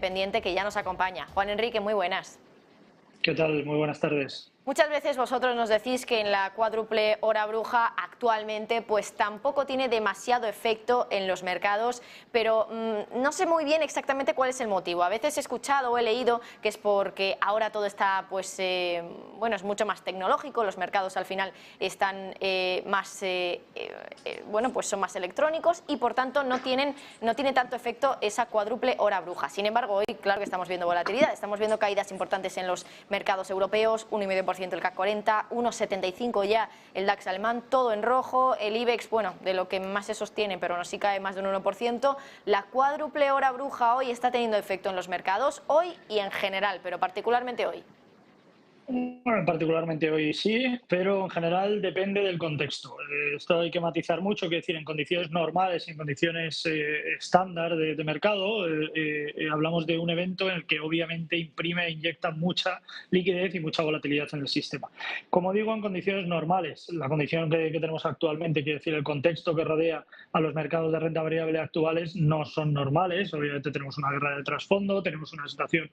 Pendiente que ya nos acompaña. Juan Enrique, muy buenas. ¿Qué tal? Muy buenas tardes. Muchas veces vosotros nos decís que en la cuádruple hora bruja actualmente pues tampoco tiene demasiado efecto en los mercados, pero no sé muy bien exactamente cuál es el motivo. A veces he escuchado o he leído que es porque ahora todo está bueno, es mucho más tecnológico, los mercados al final están bueno, pues son más electrónicos y por tanto no tiene tanto efecto esa cuádruple hora bruja. Sin embargo, hoy claro que estamos viendo volatilidad, estamos viendo caídas importantes en los mercados europeos, 1,5% el CAC 40, 1,75 ya el DAX alemán, todo en rojo, el IBEX, bueno, de lo que más se sostiene, pero no sí cae más de un 1%. La cuádruple hora bruja hoy está teniendo efecto en los mercados, hoy y en general, pero particularmente hoy. Bueno, particularmente hoy sí, pero en general depende del contexto. Esto hay que matizar mucho, que decir, en condiciones normales, en condiciones estándar de mercado, hablamos de un evento en el que obviamente imprime e inyecta mucha liquidez y mucha volatilidad en el sistema. Como digo, en condiciones normales, la condición que tenemos actualmente, quiere decir, el contexto que rodea a los mercados de renta variable actuales no son normales. Obviamente tenemos una guerra de trasfondo, tenemos una situación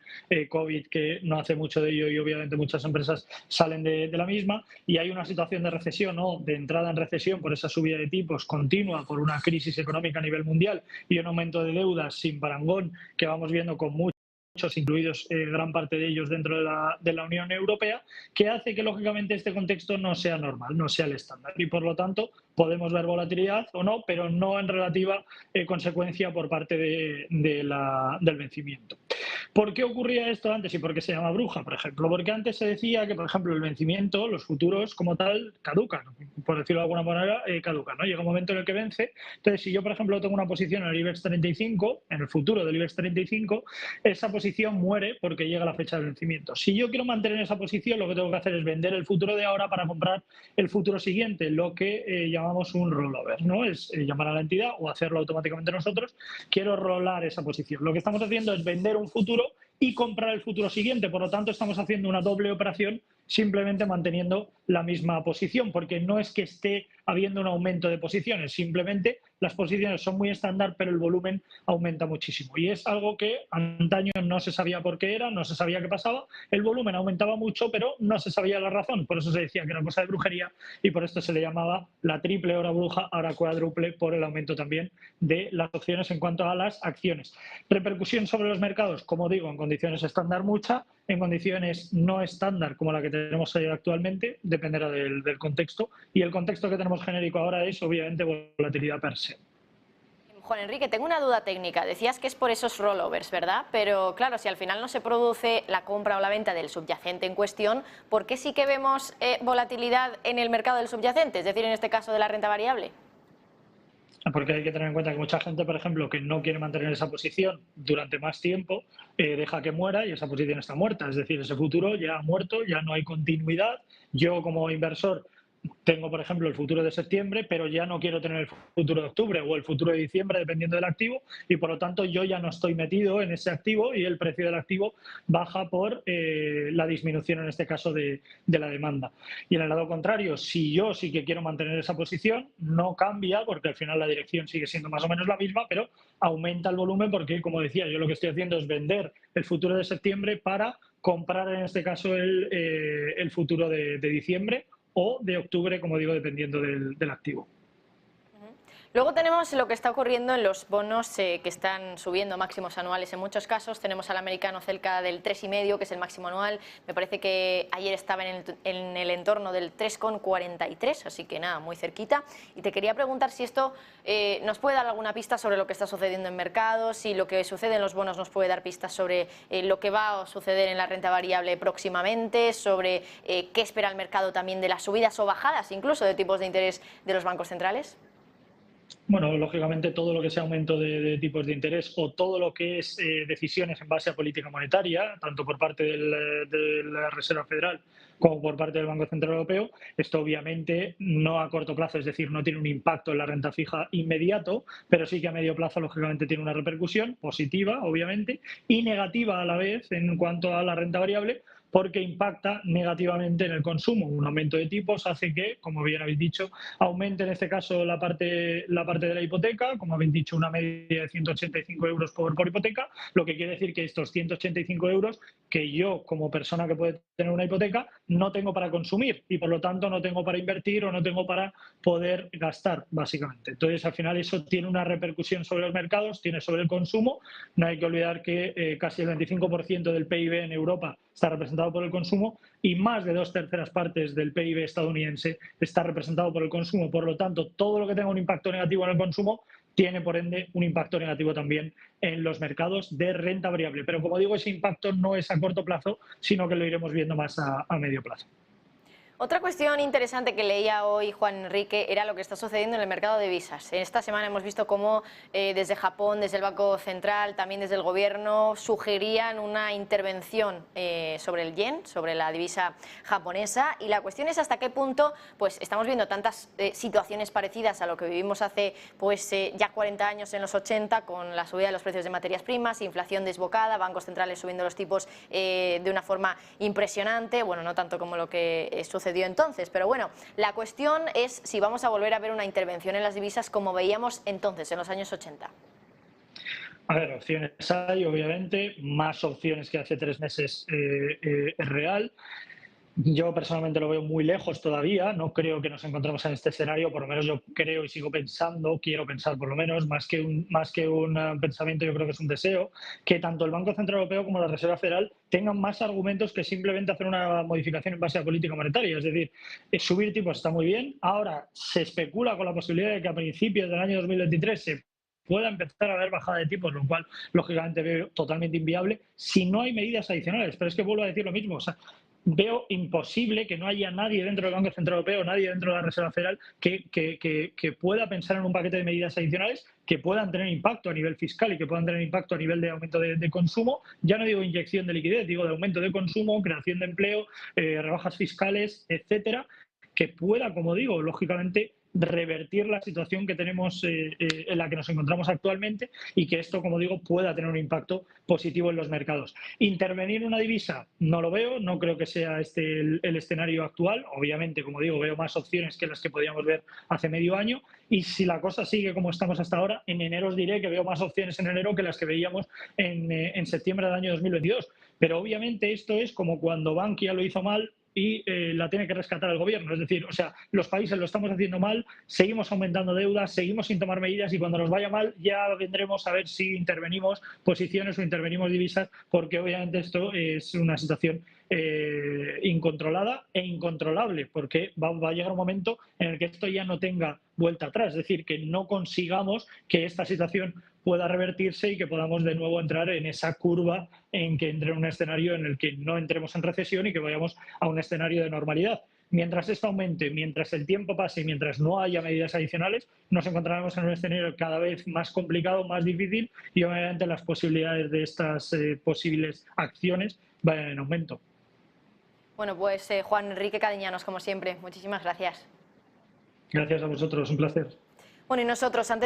COVID que no hace mucho de ello y obviamente muchas empresas salen de la misma, y hay una situación de recesión o de entrada en recesión por esa subida de tipos continua, por una crisis económica a nivel mundial y un aumento de deudas sin parangón que vamos viendo con muchos, incluidos gran parte de ellos dentro de la Unión Europea, que hace que lógicamente este contexto no sea normal, no sea el estándar, y por lo tanto podemos ver volatilidad o no, pero no en relativa consecuencia por parte del vencimiento. ¿Por qué ocurría esto antes y por qué se llama bruja, por ejemplo? Porque antes se decía que, por ejemplo, el vencimiento, los futuros como tal, caducan, por decirlo de alguna manera, caducan, ¿no? Llega un momento en el que vence. Entonces, si yo, por ejemplo, tengo una posición en el IBEX 35, en el futuro del IBEX 35, esa posición muere porque llega la fecha de vencimiento. Si yo quiero mantener esa posición, lo que tengo que hacer es vender el futuro de ahora para comprar el futuro siguiente, lo que llamamos un rollover, ¿no? Es llamar a la entidad o hacerlo automáticamente nosotros. Quiero rolar esa posición. Lo que estamos haciendo es vender un futuro y comprar el futuro siguiente. Por lo tanto, estamos haciendo una doble operación simplemente manteniendo la misma posición, porque no es que esté habiendo un aumento de posiciones, simplemente las posiciones son muy estándar, pero el volumen aumenta muchísimo. Y es algo que antaño no se sabía por qué era, no se sabía qué pasaba, el volumen aumentaba mucho, pero no se sabía la razón. Por eso se decía que era cosa de brujería y por esto se le llamaba la triple hora bruja, ahora cuádruple, por el aumento también de las opciones en cuanto a las acciones. Repercusión sobre los mercados, como digo, en condiciones estándar mucha, en condiciones no estándar como la que tenemos actualmente, dependerá del contexto, y el contexto que tenemos genérico ahora es obviamente volatilidad per se. Juan Enrique, tengo una duda técnica. Decías que es por esos rollovers, ¿verdad? Pero claro, si al final no se produce la compra o la venta del subyacente en cuestión, ¿por qué sí que vemos volatilidad en el mercado del subyacente? Es decir, en este caso de la renta variable. Porque hay que tener en cuenta que mucha gente, por ejemplo, que no quiere mantener esa posición durante más tiempo, deja que muera y esa posición está muerta. Es decir, ese futuro ya ha muerto, ya no hay continuidad. Yo como inversor tengo, por ejemplo, el futuro de septiembre, pero ya no quiero tener el futuro de octubre o el futuro de diciembre, dependiendo del activo, y por lo tanto yo ya no estoy metido en ese activo y el precio del activo baja por la disminución, en este caso, de la demanda. Y en el lado contrario, si yo sí que quiero mantener esa posición, no cambia, porque al final la dirección sigue siendo más o menos la misma, pero aumenta el volumen porque, como decía, yo lo que estoy haciendo es vender el futuro de septiembre para comprar, en este caso, el futuro de diciembre o de octubre, como digo, dependiendo del activo. Luego tenemos lo que está ocurriendo en los bonos que están subiendo máximos anuales en muchos casos. Tenemos al americano cerca del 3,5, que es el máximo anual. Me parece que ayer estaba en el entorno del 3,43, así que nada, muy cerquita. Y te quería preguntar si esto nos puede dar alguna pista sobre lo que está sucediendo en mercados, si lo que sucede en los bonos nos puede dar pistas sobre lo que va a suceder en la renta variable próximamente, sobre qué espera el mercado también de las subidas o bajadas incluso de tipos de interés de los bancos centrales. Bueno, lógicamente todo lo que sea aumento de tipos de interés o todo lo que es decisiones en base a política monetaria, tanto por parte de la Reserva Federal como por parte del Banco Central Europeo, esto obviamente no a corto plazo, es decir, no tiene un impacto en la renta fija inmediato, pero sí que a medio plazo lógicamente tiene una repercusión positiva, obviamente, y negativa a la vez en cuanto a la renta variable, porque impacta negativamente en el consumo. Un aumento de tipos hace que, como bien habéis dicho, aumente en este caso la parte de la hipoteca, como habéis dicho, una media de 185 euros por hipoteca, lo que quiere decir que estos 185 euros que yo, como persona que puede tener una hipoteca, no tengo para consumir y por lo tanto no tengo para invertir o no tengo para poder gastar, básicamente. Entonces, al final eso tiene una repercusión sobre los mercados, tiene sobre el consumo. No hay que olvidar que casi el 25% del PIB en Europa está representado por el consumo y más de 2/3 partes del PIB estadounidense está representado por el consumo. Por lo tanto, todo lo que tenga un impacto negativo en el consumo tiene, por ende, un impacto negativo también en los mercados de renta variable. Pero, como digo, ese impacto no es a corto plazo, sino que lo iremos viendo más a medio plazo. Otra cuestión interesante que leía hoy Juan Enrique era lo que está sucediendo en el mercado de divisas. En esta semana hemos visto cómo desde Japón, desde el Banco Central, también desde el Gobierno, sugerían una intervención sobre el yen, sobre la divisa japonesa. Y la cuestión es hasta qué punto pues, estamos viendo tantas situaciones parecidas a lo que vivimos hace pues, ya 40 años en los 80, con la subida de los precios de materias primas, inflación desbocada, bancos centrales subiendo los tipos de una forma impresionante, bueno, no tanto como lo que sucedió entonces, pero bueno, la cuestión es si vamos a volver a ver una intervención en las divisas como veíamos entonces, en los años 80. A ver, opciones hay, obviamente, más opciones que hace 3 meses es real. Yo personalmente lo veo muy lejos todavía, no creo que nos encontremos en este escenario, por lo menos yo creo y sigo pensando, quiero pensar por lo menos, más que un pensamiento, yo creo que es un deseo, que tanto el Banco Central Europeo como la Reserva Federal tengan más argumentos que simplemente hacer una modificación en base a política monetaria. Es decir, subir tipos está muy bien, ahora se especula con la posibilidad de que a principios del año 2023 se pueda empezar a haber bajada de tipos, lo cual lógicamente veo totalmente inviable si no hay medidas adicionales. Pero es que vuelvo a decir lo mismo, o sea, veo imposible que no haya nadie dentro del Banco Central Europeo, nadie dentro de la Reserva Federal que pueda pensar en un paquete de medidas adicionales que puedan tener impacto a nivel fiscal y que puedan tener impacto a nivel de aumento de consumo. Ya no digo inyección de liquidez, digo de aumento de consumo, creación de empleo, rebajas fiscales, etcétera, que pueda, como digo, lógicamente revertir la situación que tenemos en la que nos encontramos actualmente y que esto, como digo, pueda tener un impacto positivo en los mercados. Intervenir en una divisa no lo veo, no creo que sea este el escenario actual. Obviamente, como digo, veo más opciones que las que podíamos ver hace medio año y si la cosa sigue como estamos hasta ahora, en enero os diré que veo más opciones en enero que las que veíamos en septiembre del año 2022. Pero obviamente esto es como cuando Bankia lo hizo mal y la tiene que rescatar el gobierno. Es decir, o sea, los países lo estamos haciendo mal, seguimos aumentando deudas, seguimos sin tomar medidas y cuando nos vaya mal ya vendremos a ver si intervenimos posiciones o intervenimos divisas, porque obviamente esto es una situación incontrolada e incontrolable, porque va a llegar un momento en el que esto ya no tenga vuelta atrás, es decir, que no consigamos que esta situación pueda revertirse y que podamos de nuevo entrar en esa curva en que entre un escenario en el que no entremos en recesión y que vayamos a un escenario de normalidad. Mientras esto aumente, mientras el tiempo pase y mientras no haya medidas adicionales, nos encontraremos en un escenario cada vez más complicado, más difícil y obviamente las posibilidades de estas posibles acciones vayan en aumento. Bueno, pues Juan Enrique Cadiñanos, como siempre, muchísimas gracias. Gracias a vosotros, un placer. Bueno, y nosotros antes